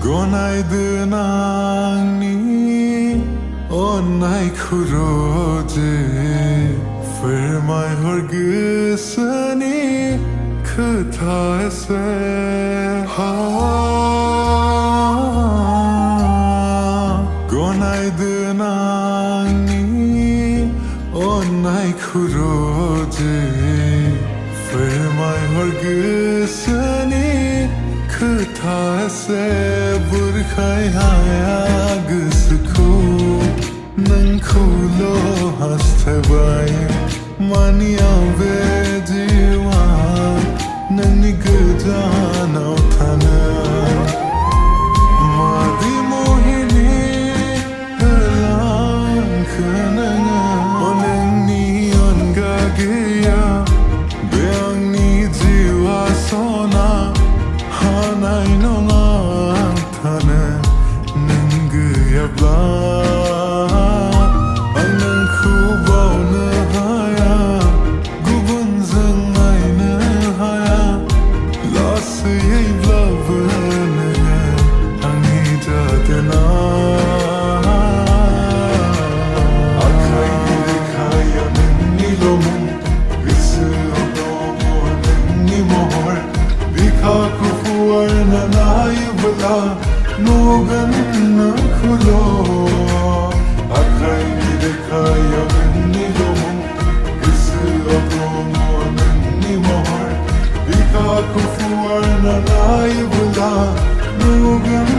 Günaydın Angni Onay kuroje Firmay hırgısını Kıtayse Günaydın Angni Onay kuroje Firmay hırgısını Kıtayse burkay haya gısku Nangkulo hastebay Mania vejiwa Nangni gıcan avtanan Madi mohini Helan kınana Onengni ongagiya Beangni jiwa sona Hanay nongang thane Ninggu yabla Anang khubao na haya Gubun zang ay na haya Las yay blavana Angni Jadwna Akhay dikhaya ningni lomun Isu odomo ningni mohor Dikha kufuarna naibla Nogan na khulo Akhay dikhaya ningni lomun Isu odomo ningni mohor Dikha kufuarna naibla Nogan